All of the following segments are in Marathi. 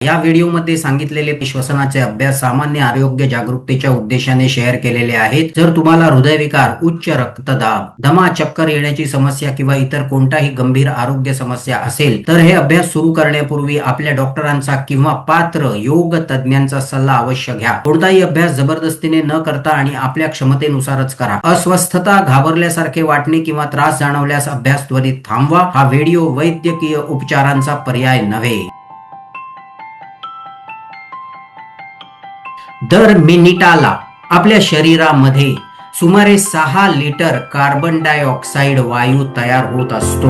या व्हिडिओमध्ये सांगितलेले श्वसनाचे अभ्यास सामान्य आरोग्य जागरूकतेच्या उद्देशाने शेअर केलेले आहेत. जर तुम्हाला हृदयविकार, उच्च रक्तदाब, दमा, चक्कर येण्याची समस्या किंवा इतर कोणताही गंभीर आरोग्य समस्या असेल तर हे अभ्यास सुरू करण्यापूर्वी आपल्या डॉक्टरांचा किंवा पात्र योग तज्ञांचा सल्ला अवश्य घ्या. कोणताही अभ्यास जबरदस्तीने न करता आणि आपल्या क्षमतेनुसारच करा. अस्वस्थता, घाबरल्यासारखे वाटणे किंवा त्रास जाणवल्यास अभ्यास त्वरित थांबवा. हा व्हिडिओ वैद्यकीय उपचारांचा पर्याय नव्हे. दर मिनिटाला आपल्या शरीरामध्ये सुमारे 6 लिटर कार्बन डायऑक्साईड वायू तयार होत असतो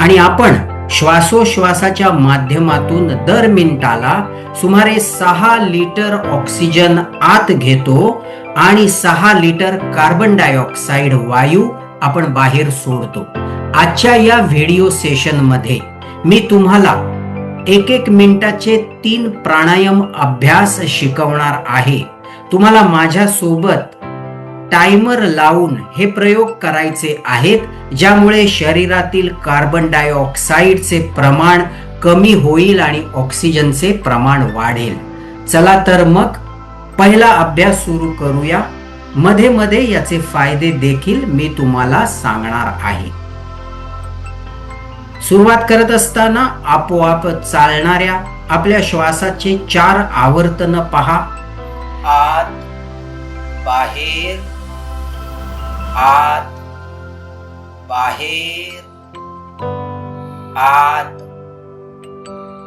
आणि आपण श्वासोश्वासाच्या माध्यमातून दर मिनिटाला सुमारे 6 लिटर ऑक्सिजन आत घेतो आणि 6 लिटर कार्बन डायऑक्साईड वायू आपण बाहेर सोडतो. आजच्या या व्हिडिओ सेशन मध्ये मी तुम्हाला 1 मिनिटाचे 3 प्राणायाम अभ्यास शिकवणार आहे. तुम्हाला माझ्या सोबत टाइमर लावून हे प्रयोग करायचे आहेत, ज्यामुळे शरीरातील कार्बन डायऑक्साईडचे प्रमाण कमी होईल आणि ऑक्सिजनचे प्रमाण वाढेल. चला तर मग पहिला अभ्यास सुरू करूया. मध्ये मध्ये याचे फायदे देखील मी तुम्हाला सांगणार आहे. सुरुवात करत असताना आपोआप चालणाऱ्या आपल्या श्वासाचे 4 आवर्तन पहा. आत, बाहेर, आत, बाहेर, आत,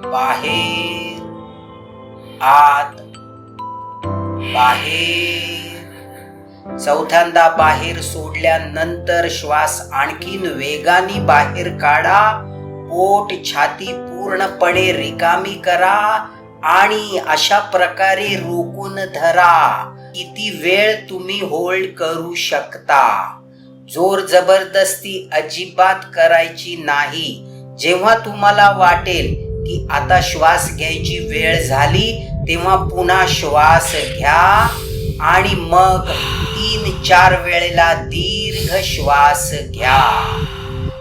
बाहेर, आत, बाहेर. चौथ्यांदा बाहेर सोडल्यानंतर श्वास आणखीन वेगाने बाहेर काढा. पोट, छाती पूर्णपणे रिकामी करा आणि अशा प्रकारे रोखून धरा. किती वेळ तुम्ही होल्ड करू शकता. जोर जबरदस्ती अजिबात करायची नाही. जेव्हा तुम्हाला वाटेल की आता श्वास घ्यायची वेळ झाली तेव्हा पुन्हा श्वास घ्या आणि मग 3-4 वेळेला दीर्घ श्वास घ्या.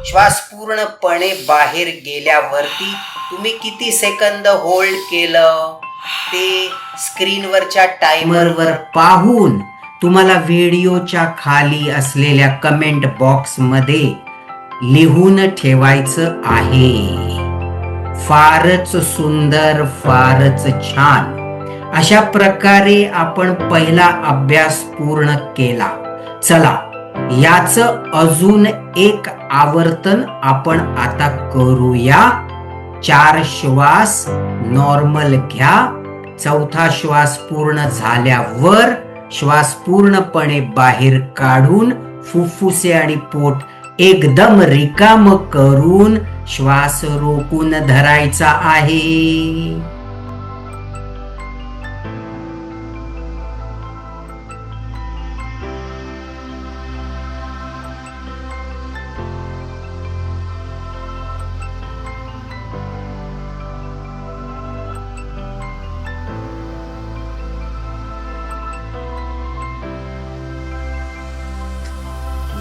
श्वास पूर्णपणे बाहेर गेल्यावरती तुम्ही किती सेकंद होल्ड केलं ते स्क्रीनवरच्या टाइमरवर पाहून तुम्हाला व्हिडिओच्या खाली असलेल्या कमेंट बॉक्स मध्ये लिहून ठेवायचं आहे. फारच सुंदर, फारच छान. अशा प्रकारे आपण पहिला अभ्यास पूर्ण केला. चला याच अजून एक आवर्तन आपण आता करूया. 4 श्वास नॉर्मल घ्या. चौथा श्वास पूर्ण झाल्यावर श्वास पूर्णपणे बाहेर काढून फुफ्फुसे आणि पोट एकदम रिकाम करून श्वास रोखून धरायचा आहे.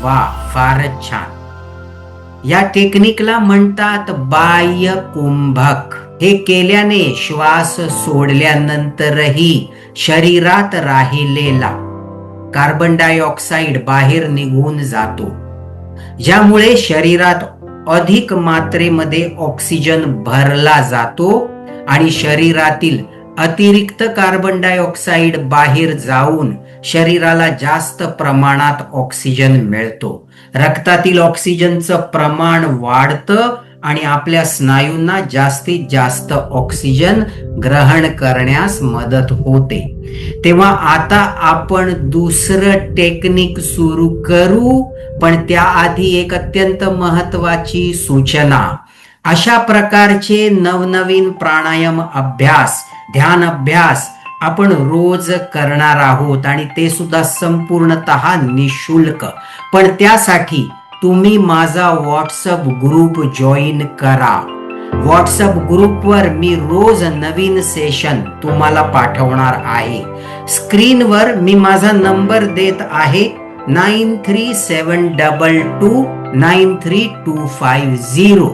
वा, फारच छान. या टेक्निकला म्हणतात बाह्य कुंभक. हे केल्याने श्वास सोडल्यानंतरही शरीरात राहिलेला कार्बन डायऑक्साईड बाहेर निघून जातो, ज्यामुळे शरीरात अधिक मात्रेमध्ये ऑक्सिजन भरला जातो आणि शरीरातील अतिरिक्त कार्बन डायऑक्साईड बाहेर जाऊन शरीराला जास्त प्रमाणात ऑक्सिजन मिळतो. रक्तातील ऑक्सिजनचं प्रमाण वाढतं आणि आपल्या स्नायूंना जास्तीत जास्त ऑक्सिजन ग्रहण करण्यास मदत होते. तेव्हा आता आपण दुसरं टेक्निक सुरू करू, पण त्याआधी एक अत्यंत महत्वाची सूचना. अशा प्रकारचे नवनवीन प्राणायाम अभ्यास, ध्यान अभ्यास आपण रोज करणार आहोत आणि ते सुद्धा संपूर्णतः निशुल्क. पण त्यासाठी तुम्ही माझा व्हॉट्सअप ग्रुप जॉईन करा. व्हॉट्सअप ग्रुपवर मी रोज नवीन सेशन तुम्हाला पाठवणार आहे. स्क्रीनवर मी माझा नंबर देत आहे 9372293250.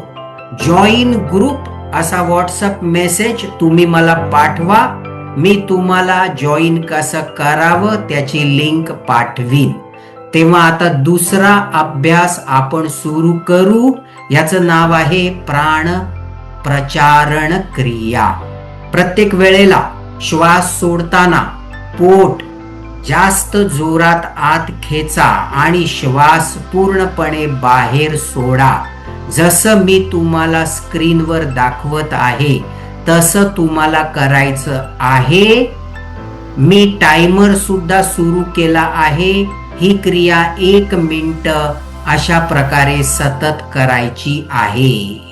जॉईन ग्रुप असा व्हॉट्सअप मेसेज तुम्ही मला पाठवा. मी तुम्हाला जॉईन कसं करावं त्याची लिंक पाठवीन. तेव्हा आता दुसरा अभ्यास आपण सुरू करू. याचं नाव आहे प्राण प्रचारण क्रिया. प्रत्येक वेळेला श्वास सोडताना पोट जास्त जोरात आत खेचा आणि श्वास पूर्णपणे बाहेर सोडा. जसं मी तुम्हाला स्क्रीनवर दाखवत आहे तसं तुम्हाला करायचं आहे. मी टाइमर सुद्धा सुरू केला आहे. ही क्रिया 1 मिनिट अशा प्रकारे सतत करायची आहे.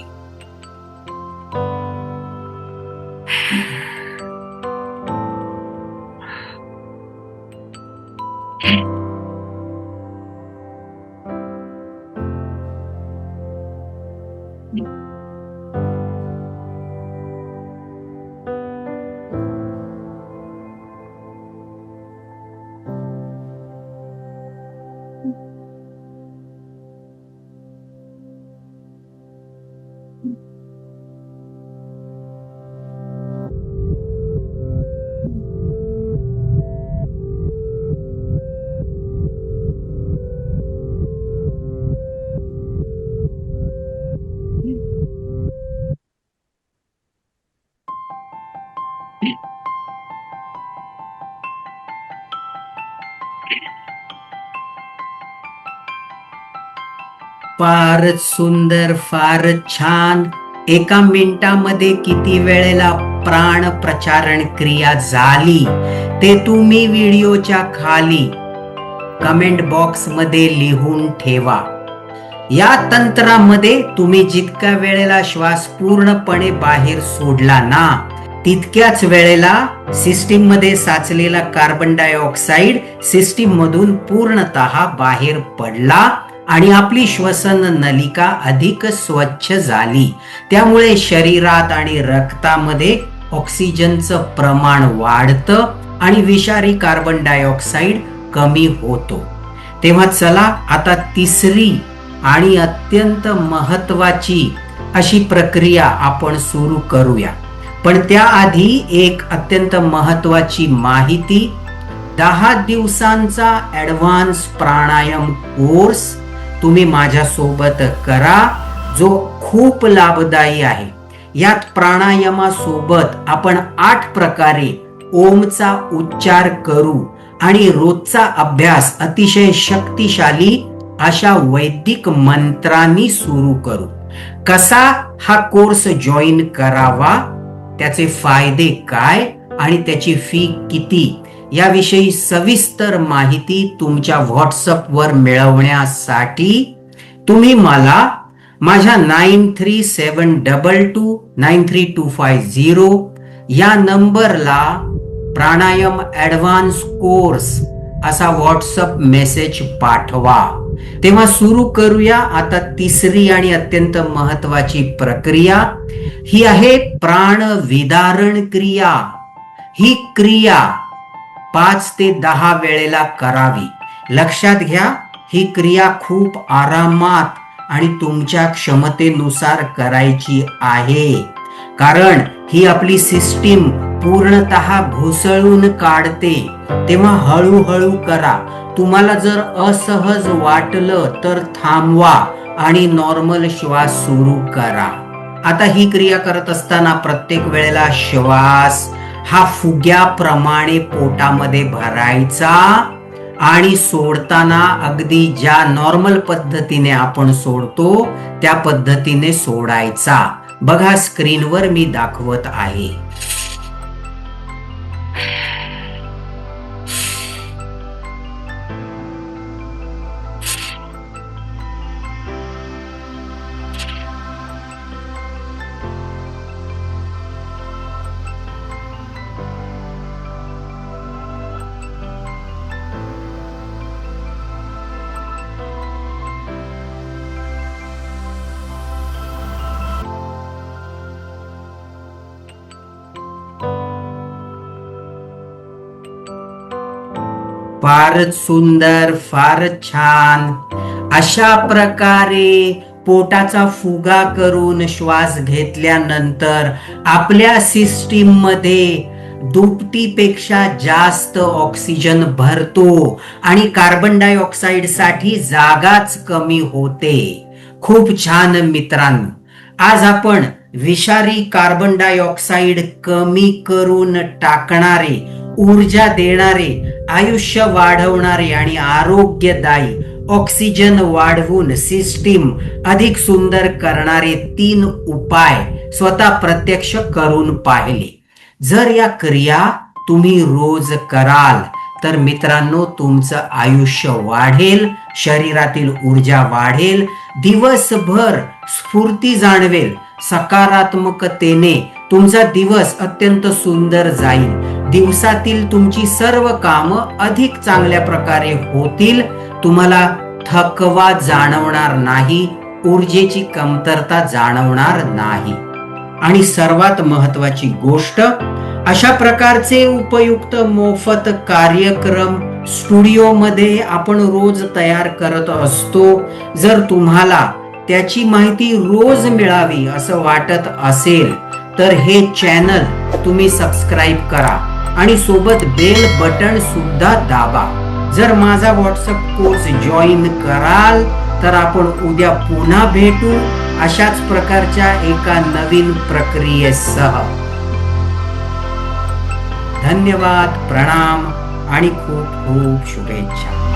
फारच सुंदर, फारच छान. 1 मिनिटामध्ये किती वेळेला प्राण प्रचारण क्रिया झाली ते तुम्ही व्हिडिओच्या खाली कमेंट बॉक्स मध्ये लिहून ठेवा. या तंत्रामध्ये तुम्ही जितक्या वेळेला श्वास पूर्णपणे बाहेर सोडला ना तितक्याच वेळेला सिस्टीम मध्ये साचलेला कार्बन डायऑक्साईड सिस्टीम मधून पूर्णतः बाहेर पडला आणि आपली श्वसन नलिका अधिक स्वच्छ झाली. त्यामुळे शरीरात आणि रक्तामध्ये ऑक्सिजनचं प्रमाण वाढतं आणि विषारी कार्बन डायऑक्साईड कमी होतो. तेव्हा चला आता तिसरी आणि अत्यंत महत्वाची अशी प्रक्रिया आपण सुरू करूया. पण त्याआधी एक अत्यंत महत्वाची माहिती. 10 दिवसांचा ऍडव्हान्स प्राणायाम कोर्स तुम्ही माझ्या सोबत करा जो खूप लाभदायी आहे. यात प्राणायामासोबत आपण 8 प्रकारे ओमचा उच्चार करू आणि रोजचा अभ्यास अतिशय शक्तिशाली अशा वैदिक मंत्रांनी सुरू करू. कसा हा कोर्स जॉईन करावा, त्याचे फायदे काय आणि त्याची फी किती याविषयी सविस्तर माहिती तुमच्या व्हॉट्सअप वर मिळवण्यासाठी तुम्ही मला माझ्या 9372293250 या नंबरला प्राणायाम ऍडव्हान्स कोर्स असा व्हॉट्सअप मेसेज पाठवा. तेव्हा सुरू करूया आता तिसरी आणि अत्यंत महत्वाची प्रक्रिया. ही आहे प्राण विदारण क्रिया. ही क्रिया 5 ते 10 वेळेला करावी. लक्षात घ्या, ही क्रिया खूप आरामात आणि तुमच्या क्षमतेनुसार करायची आहे. कारण ही आपली सिस्टीम पूर्णतः घुसळून काढते. तेव्हा हळूहळू करा. तुम्हाला जर असहज वाटलं तर थांबवा आणि नॉर्मल श्वास सुरू करा. आता ही क्रिया करत असताना प्रत्येक वेळेला श्वास हा फुग्याप्रमाणे पोटामध्ये भरायचा आणि सोडताना अगदी ज्या नॉर्मल पद्धतीने आपण सोडतो त्या पद्धतीने सोडायचा. बघा स्क्रीनवर मी दाखवत आहे. फारच सुंदर, फारच छान. अशा प्रकारे पोटाचा फुगा करून श्वास घेतल्यानंतर आपल्या सिस्टीम मध्ये दुपटीपेक्षा जास्त ऑक्सिजन भरतो आणि कार्बन डायऑक्साइड साठी जागाच कमी होते. खूप छान मित्रांनो, आज आपण विषारी कार्बन डायऑक्साइड कमी करून टाकणारे, ऊर्जा देणारे, आयुष्य वाढवणारे आणि आरोग्यदायी ऑक्सिजन वाढवून सिस्टीम अधिक सुंदर करणारे 3 उपाय स्वतः प्रत्यक्ष करून पाहिले. जर या क्रिया तुम्ही रोज कराल तर मित्रांनो, तुमचं आयुष्य वाढेल, शरीरातील ऊर्जा वाढेल, दिवसभर स्फूर्ती जाणवेल, सकारात्मकतेने तुमचा दिवस अत्यंत सुंदर जाईल. दिवसातील तुमची सर्व कामं अधिक चांगल्या प्रकारे होतील. तुम्हाला थकवा जाणवणार नाही, ऊर्जेची कमतरता जाणवणार नाही. आणि सर्वात महत्वाची गोष्ट, अशा प्रकारचे उपयुक्त मोफत कार्यक्रम स्टुडिओमध्ये आपण रोज तयार करत असतो. जर तुम्हाला त्याची माहिती रोज मिळावी असं वाटत असेल तर हे चॅनल तुम्ही सबस्क्राईब करा आणि सोबत बेल बटन सुद्धा दाबा. जर माझा व्हॉट्सअप कोर्स जॉईन कराल तर आपण उद्या पुन्हा भेटू अशाच प्रकारच्या एका नवीन प्रक्रियेसह. धन्यवाद, प्रणाम आणि खूप खूप शुभेच्छा.